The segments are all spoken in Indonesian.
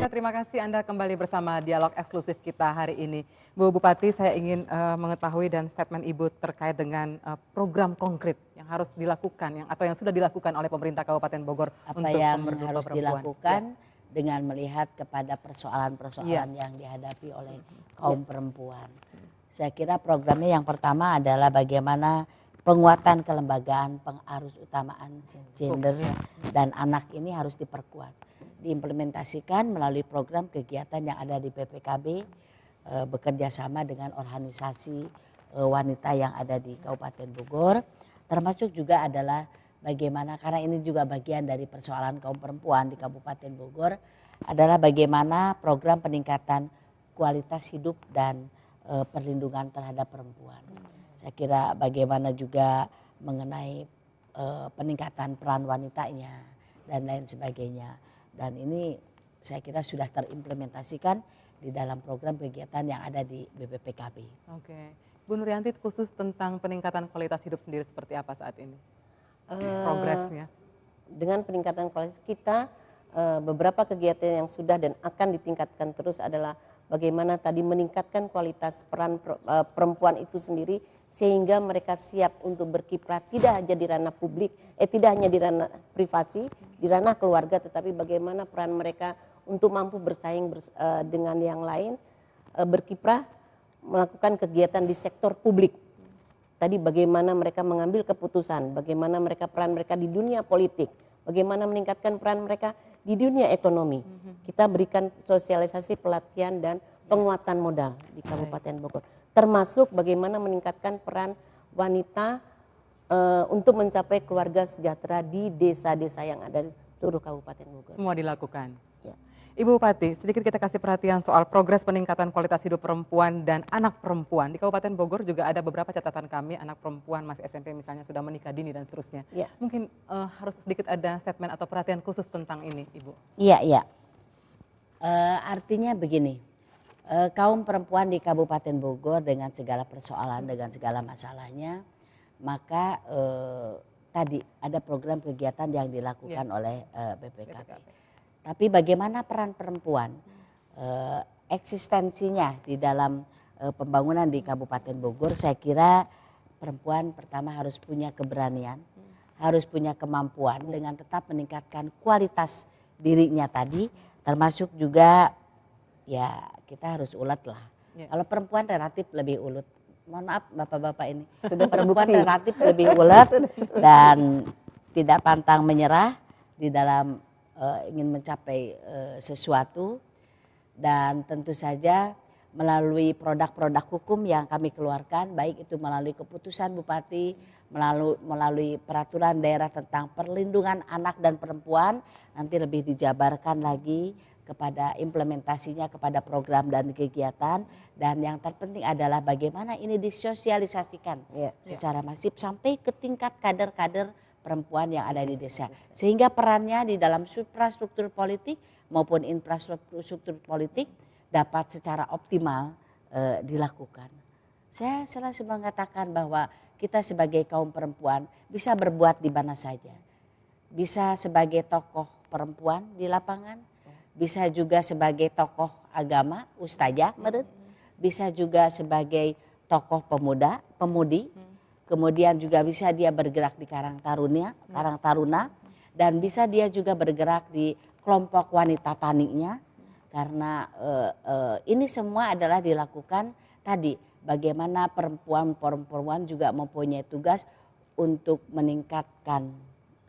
Pemirsa, terima kasih Anda kembali bersama dialog eksklusif kita hari ini. Bu Bupati, saya ingin mengetahui dan statement Ibu terkait dengan program konkret yang harus dilakukan atau yang sudah dilakukan oleh pemerintah Kabupaten Bogor apa untuk yang pemerintah harus perempuan. dilakukan dengan melihat kepada persoalan-persoalan yang dihadapi oleh kaum perempuan. Saya kira programnya yang pertama adalah bagaimana penguatan kelembagaan pengarus utamaan gender dan anak ini harus diperkuat. Diimplementasikan melalui program kegiatan yang ada di PPKB, bekerja sama dengan organisasi wanita yang ada di Kabupaten Bogor, termasuk juga adalah bagaimana, karena ini juga bagian dari persoalan kaum perempuan di Kabupaten Bogor, adalah bagaimana program peningkatan kualitas hidup dan perlindungan terhadap perempuan. Saya kira bagaimana juga mengenai peningkatan peran wanitanya dan lain sebagainya. Dan ini saya kira sudah terimplementasikan di dalam program kegiatan yang ada di BPPKB. Oke, Bu Nuryanti, khusus tentang peningkatan kualitas hidup sendiri seperti apa saat ini? Progresnya. Dengan peningkatan kualitas kita, beberapa kegiatan yang sudah dan akan ditingkatkan terus adalah bagaimana tadi meningkatkan kualitas peran perempuan itu sendiri sehingga mereka siap untuk berkiprah tidak hanya di ranah publik, tidak hanya di ranah privasi, di ranah keluarga, tetapi bagaimana peran mereka untuk mampu bersaing dengan yang lain, berkiprah, melakukan kegiatan di sektor publik. Tadi bagaimana mereka mengambil keputusan, bagaimana peran mereka di dunia politik, bagaimana meningkatkan peran mereka di dunia ekonomi. Kita berikan sosialisasi, pelatihan dan penguatan modal di Kabupaten Bogor. Termasuk bagaimana meningkatkan peran wanita untuk mencapai keluarga sejahtera di desa-desa yang ada di seluruh Kabupaten Bogor. Semua dilakukan. Ya. Ibu Bupati, sedikit kita kasih perhatian soal progres peningkatan kualitas hidup perempuan dan anak perempuan. Di Kabupaten Bogor juga ada beberapa catatan kami, anak perempuan masih SMP misalnya sudah menikah dini dan seterusnya. Ya. Mungkin harus sedikit ada statement atau perhatian khusus tentang ini, Ibu. Iya. Artinya begini, kaum perempuan di Kabupaten Bogor dengan segala persoalan, dengan segala masalahnya, maka tadi ada program kegiatan yang dilakukan oleh BPKB. Tapi bagaimana peran perempuan, eksistensinya di dalam pembangunan di Kabupaten Bogor, saya kira perempuan pertama harus punya keberanian, harus punya kemampuan dengan tetap meningkatkan kualitas dirinya tadi, termasuk juga ya kita harus ulet lah. Kalau perempuan relatif lebih ulet, mohon maaf bapak-bapak ini, sudah perempuan relatif lebih ulet dan tidak pantang menyerah di dalam ingin mencapai sesuatu, dan tentu saja melalui produk-produk hukum yang kami keluarkan, baik itu melalui keputusan Bupati, melalui peraturan daerah tentang perlindungan anak dan perempuan, nanti lebih dijabarkan lagi kepada implementasinya, kepada program dan kegiatan, dan yang terpenting adalah bagaimana ini disosialisasikan secara masif sampai ke tingkat kader-kader perempuan yang ada di desa, sehingga perannya di dalam infrastruktur politik maupun infrastruktur politik dapat secara optimal dilakukan. Saya selalu mengatakan bahwa kita sebagai kaum perempuan bisa berbuat di mana saja, bisa sebagai tokoh perempuan di lapangan, bisa juga sebagai tokoh agama, ustazah, bisa juga sebagai tokoh pemuda, pemudi. Kemudian juga bisa dia bergerak di Karang Taruna, dan bisa dia juga bergerak di kelompok wanita taninya, karena ini semua adalah dilakukan tadi bagaimana perempuan juga mempunyai tugas untuk meningkatkan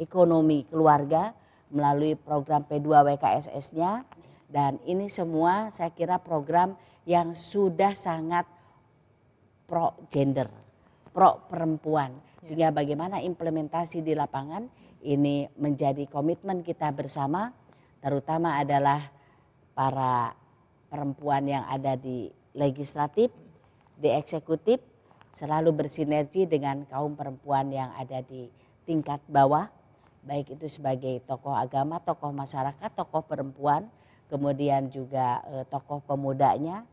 ekonomi keluarga melalui program P2WKSS-nya, dan ini semua saya kira program yang sudah sangat pro gender, pro perempuan. Hingga bagaimana implementasi di lapangan ini menjadi komitmen kita bersama, terutama adalah para perempuan yang ada di legislatif, di eksekutif, selalu bersinergi dengan kaum perempuan yang ada di tingkat bawah, baik itu sebagai tokoh agama, tokoh masyarakat, tokoh perempuan, kemudian juga tokoh pemudanya,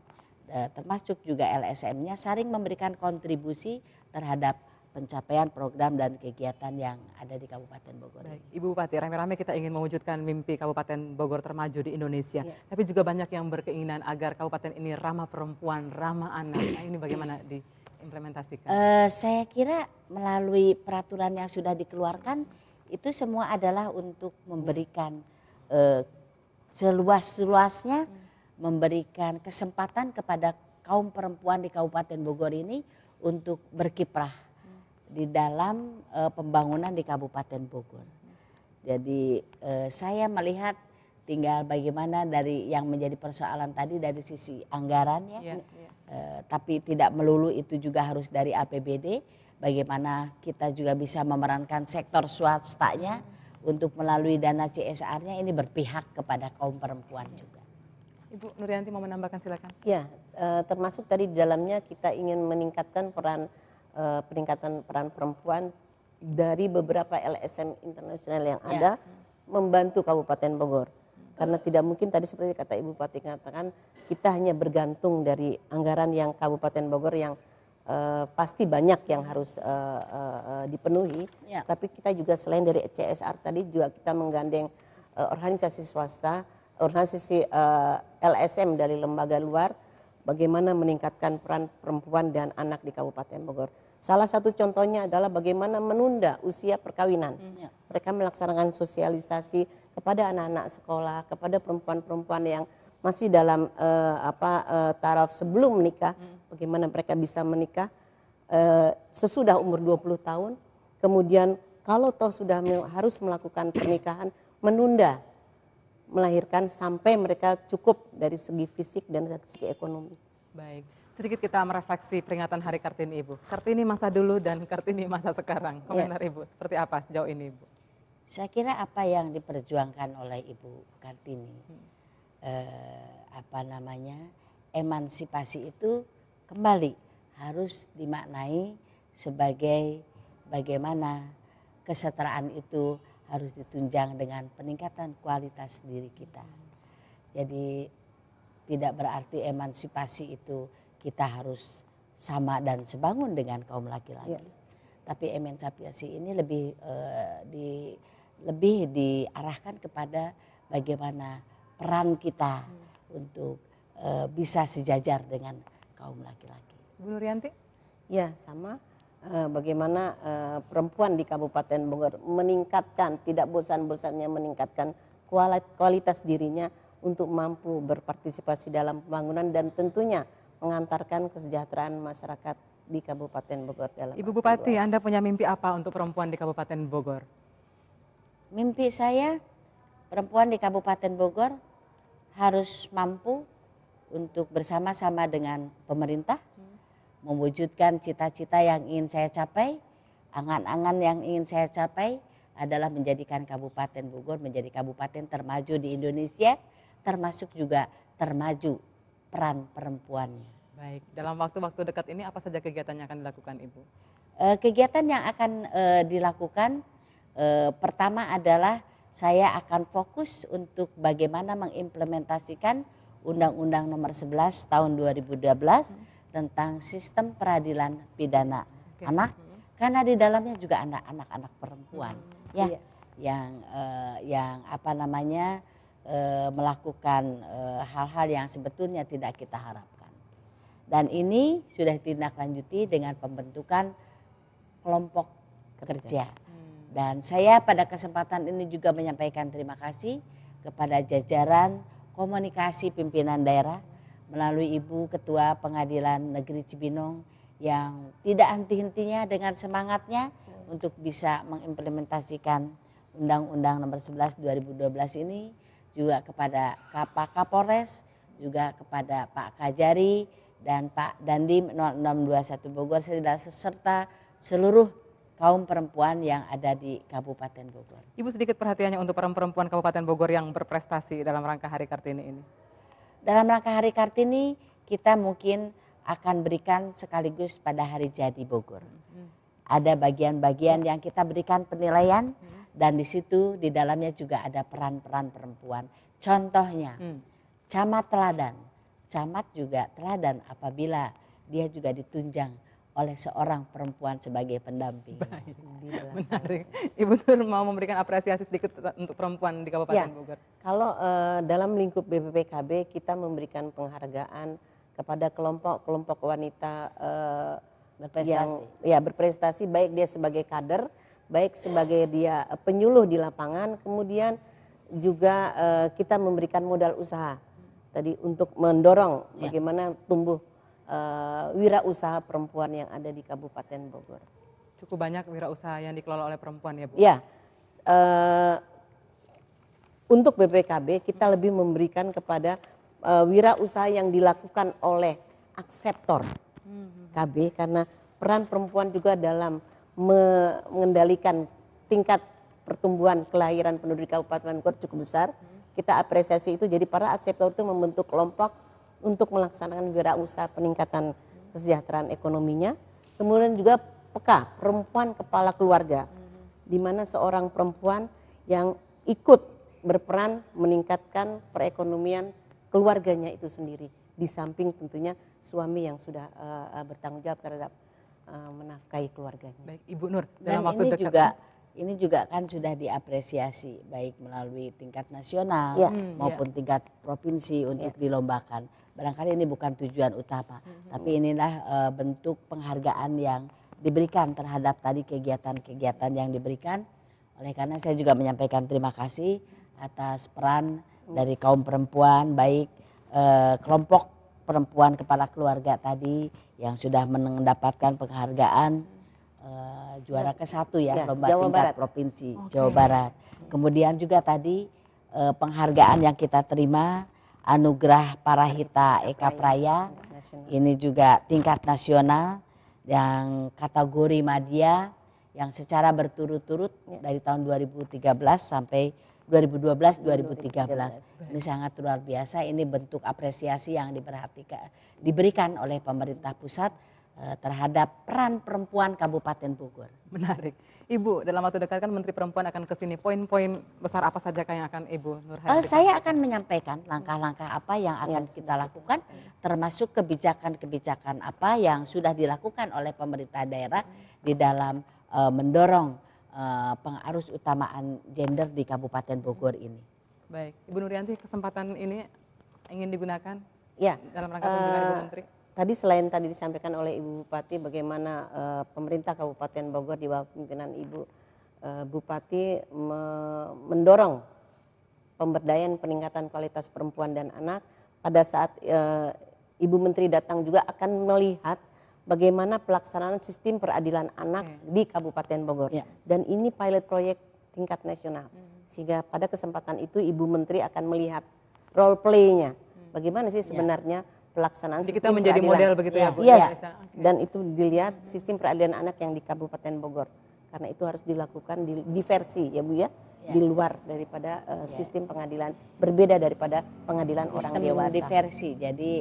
termasuk juga LSM-nya, saling memberikan kontribusi terhadap pencapaian program dan kegiatan yang ada di Kabupaten Bogor. Baik, Ibu Bupati, rame-rame kita ingin mewujudkan mimpi Kabupaten Bogor termaju di Indonesia. Ya. Tapi juga banyak yang berkeinginan agar kabupaten ini ramah perempuan, ramah anak. Nah, ini bagaimana diimplementasikan? Saya kira melalui peraturan yang sudah dikeluarkan itu semua adalah untuk memberikan seluas-luasnya, memberikan kesempatan kepada kaum perempuan di Kabupaten Bogor ini untuk berkiprah di dalam pembangunan di Kabupaten Bogor. Jadi saya melihat tinggal bagaimana dari yang menjadi persoalan tadi dari sisi anggaran ya. Tapi tidak melulu itu juga harus dari APBD. Bagaimana kita juga bisa memerankan sektor swastanya untuk melalui dana CSR-nya ini berpihak kepada kaum perempuan juga. Ibu Nuryanti mau menambahkan, silakan. Ya, termasuk tadi di dalamnya kita ingin meningkatkan peningkatan peran perempuan dari beberapa LSM internasional yang ada membantu Kabupaten Bogor. Karena tidak mungkin tadi seperti kata Ibu Bupati katakan kita hanya bergantung dari anggaran yang Kabupaten Bogor yang pasti banyak yang harus dipenuhi. Tapi kita juga selain dari CSR tadi juga kita menggandeng organisasi swasta, organisasi LSM dari lembaga luar, bagaimana meningkatkan peran perempuan dan anak di Kabupaten Bogor. Salah satu contohnya adalah bagaimana menunda usia perkawinan. Mereka melaksanakan sosialisasi kepada anak-anak sekolah, kepada perempuan-perempuan yang masih dalam taraf sebelum menikah, bagaimana mereka bisa menikah sesudah umur 20 tahun. Kemudian kalau toh sudah harus melakukan pernikahan, menunda melahirkan sampai mereka cukup dari segi fisik dan dari segi ekonomi. Baik, sedikit kita merefleksi peringatan Hari Kartini Ibu. Kartini masa dulu dan Kartini masa sekarang. Komentar Ibu, seperti apa sejauh ini Ibu? Saya kira apa yang diperjuangkan oleh Ibu Kartini, emansipasi itu kembali harus dimaknai sebagai bagaimana kesetaraan itu harus ditunjang dengan peningkatan kualitas diri kita. Jadi tidak berarti emansipasi itu kita harus sama dan sebangun dengan kaum laki-laki. Tapi emansipasi ini lebih diarahkan kepada bagaimana peran kita untuk bisa sejajar dengan kaum laki-laki. Bu Nuryanti? Ya, sama. Bagaimana perempuan di Kabupaten Bogor meningkatkan, tidak bosan-bosannya meningkatkan kualitas dirinya untuk mampu berpartisipasi dalam pembangunan dan tentunya mengantarkan kesejahteraan masyarakat di Kabupaten Bogor. Ibu Bupati, Anda punya mimpi apa untuk perempuan di Kabupaten Bogor? Mimpi saya perempuan di Kabupaten Bogor harus mampu untuk bersama-sama dengan pemerintah mewujudkan cita-cita yang ingin saya capai, angan-angan yang ingin saya capai adalah menjadikan Kabupaten Bogor menjadi kabupaten termaju di Indonesia, termasuk juga termaju peran perempuannya. Baik, dalam waktu-waktu dekat ini apa saja kegiatan yang akan dilakukan Ibu? Kegiatan yang akan dilakukan pertama adalah saya akan fokus untuk bagaimana mengimplementasikan Undang-Undang Nomor 11 Tahun 2012 tentang sistem peradilan pidana anak, karena di dalamnya juga anak-anak perempuan yang melakukan hal-hal yang sebetulnya tidak kita harapkan. Dan ini sudah ditindaklanjuti dengan pembentukan kelompok kerja. Dan saya pada kesempatan ini juga menyampaikan terima kasih kepada jajaran komunikasi pimpinan daerah melalui Ibu Ketua Pengadilan Negeri Cibinong yang tidak henti-hentinya dengan semangatnya untuk bisa mengimplementasikan Undang-Undang Nomor 11 2012 ini, juga kepada Pak Kapolres, juga kepada Pak Kajari dan Pak Dandim 0621 Bogor serta seluruh kaum perempuan yang ada di Kabupaten Bogor. Ibu, sedikit perhatiannya untuk perempuan Kabupaten Bogor yang berprestasi dalam rangka Hari Kartini ini. Dalam rangka Hari Kartini kita mungkin akan berikan sekaligus pada hari jadi Bogor. Ada bagian-bagian yang kita berikan penilaian dan di situ di dalamnya juga ada peran-peran perempuan. Contohnya camat teladan. Camat juga teladan apabila dia juga ditunjang oleh seorang perempuan sebagai pendamping. Menarik. Ibu Nur mau memberikan apresiasi sedikit untuk perempuan di Kabupaten Ya. Bogor. Kalau dalam lingkup BPPKB kita memberikan penghargaan kepada kelompok-kelompok wanita yang berprestasi, baik dia sebagai kader, baik sebagai dia penyuluh di lapangan, kemudian juga kita memberikan modal usaha tadi untuk mendorong bagaimana tumbuh wirausaha perempuan yang ada di Kabupaten Bogor. Cukup banyak wirausaha yang dikelola oleh perempuan ya Bu? Ya, untuk BPKB kita lebih memberikan kepada wirausaha yang dilakukan oleh akseptor KB, karena peran perempuan juga dalam mengendalikan tingkat pertumbuhan kelahiran penduduk Kabupaten Bogor cukup besar. Kita apresiasi itu, jadi para akseptor itu membentuk kelompok untuk melaksanakan wirausaha peningkatan kesejahteraan ekonominya. Kemudian juga PEKA, perempuan kepala keluarga, di mana seorang perempuan yang ikut berperan meningkatkan perekonomian keluarganya itu sendiri, di samping tentunya suami yang sudah bertanggung jawab terhadap menafkahi keluarganya. Baik, Ibu Nur, Dan dalam waktu dekat ini juga kan sudah diapresiasi baik melalui tingkat nasional maupun tingkat provinsi untuk dilombakan. Barangkali ini bukan tujuan utama, tapi inilah bentuk penghargaan yang diberikan terhadap tadi kegiatan-kegiatan yang diberikan. Oleh karena saya juga menyampaikan terima kasih atas peran dari kaum perempuan, baik kelompok perempuan kepala keluarga tadi yang sudah mendapatkan penghargaan juara ke-1 lomba Jawa tingkat Barat. provinsi Jawa Barat. Kemudian juga tadi penghargaan yang kita terima Anugerah Parahita Eka Praya, ini juga tingkat nasional yang kategori media yang secara berturut-turut dari tahun 2013 sampai 2012-2013. Ini sangat luar biasa, ini bentuk apresiasi yang diberikan oleh pemerintah pusat terhadap peran perempuan Kabupaten Bogor. menarik. Ibu, dalam waktu dekat kan Menteri Perempuan akan ke sini. Poin-poin besar apa saja yang akan Ibu Nur Hayati? Saya akan menyampaikan langkah-langkah apa yang akan kita lakukan, termasuk kebijakan-kebijakan apa yang sudah dilakukan oleh pemerintah daerah di dalam mendorong pengarus utamaan gender di Kabupaten Bogor ini. Baik, Ibu Nuryanti, kesempatan ini ingin digunakan dalam rangka kunjungan Ibu Menteri? Tadi selain tadi disampaikan oleh Ibu Bupati bagaimana pemerintah Kabupaten Bogor di bawah pimpinan Ibu Bupati mendorong pemberdayaan peningkatan kualitas perempuan dan anak. Pada saat Ibu Menteri datang juga akan melihat bagaimana pelaksanaan sistem peradilan anak di Kabupaten Bogor. Dan ini pilot proyek tingkat nasional. Sehingga pada kesempatan itu Ibu Menteri akan melihat role play-nya. Bagaimana sih sebenarnya pelaksanaan Jadi kita sistem menjadi peradilan. model begitu ya Bu? Yes, dan itu dilihat sistem peradilan anak yang di Kabupaten Bogor. Karena itu harus dilakukan di diversi ya Bu ya, di luar daripada sistem pengadilan, berbeda daripada pengadilan orang dewasa. Sistem diversi, jadi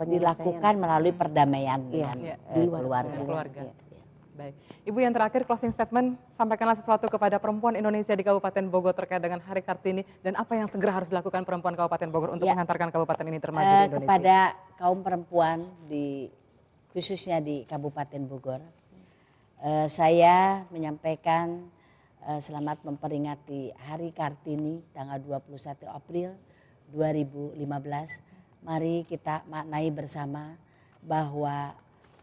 dilakukan melalui perdamaian dengan keluarga. Baik, Ibu yang terakhir closing statement, sampaikanlah sesuatu kepada perempuan Indonesia di Kabupaten Bogor terkait dengan Hari Kartini dan apa yang segera harus dilakukan perempuan Kabupaten Bogor untuk menghantarkan kabupaten ini termaju di Indonesia. Kepada kaum perempuan khususnya di Kabupaten Bogor, saya menyampaikan selamat memperingati Hari Kartini tanggal 21 April 2015. Mari kita maknai bersama bahwa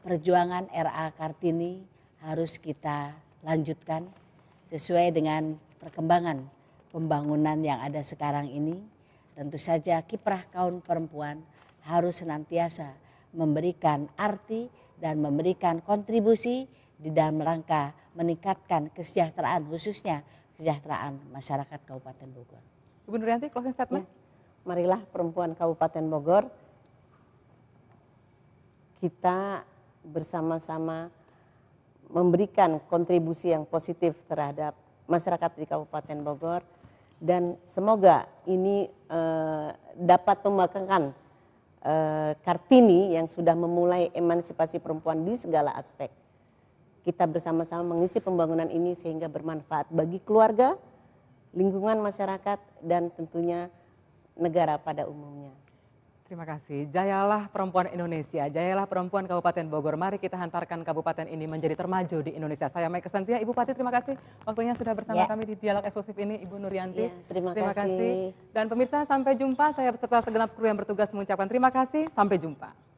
perjuangan RA Kartini harus kita lanjutkan sesuai dengan perkembangan pembangunan yang ada sekarang ini. Tentu saja kiprah kaum perempuan harus senantiasa memberikan arti dan memberikan kontribusi di dalam rangka meningkatkan kesejahteraan, khususnya kesejahteraan masyarakat Kabupaten Bogor. Ibu Nuryanti, closing statement. Marilah perempuan Kabupaten Bogor kita bersama-sama memberikan kontribusi yang positif terhadap masyarakat di Kabupaten Bogor dan semoga ini dapat membangkitkan Kartini yang sudah memulai emansipasi perempuan di segala aspek. Kita bersama-sama mengisi pembangunan ini sehingga bermanfaat bagi keluarga, lingkungan masyarakat dan tentunya negara pada umumnya. Terima kasih. Jayalah perempuan Indonesia, jayalah perempuan Kabupaten Bogor. Mari kita hantarkan kabupaten ini menjadi termaju di Indonesia. Saya Mai Kesantia, Ibu Pati terima kasih waktunya sudah bersama kami di dialog eksklusif ini, Ibu Nuryanti. Ya, terima kasih. Dan pemirsa sampai jumpa, saya beserta segenap kru yang bertugas mengucapkan terima kasih, sampai jumpa.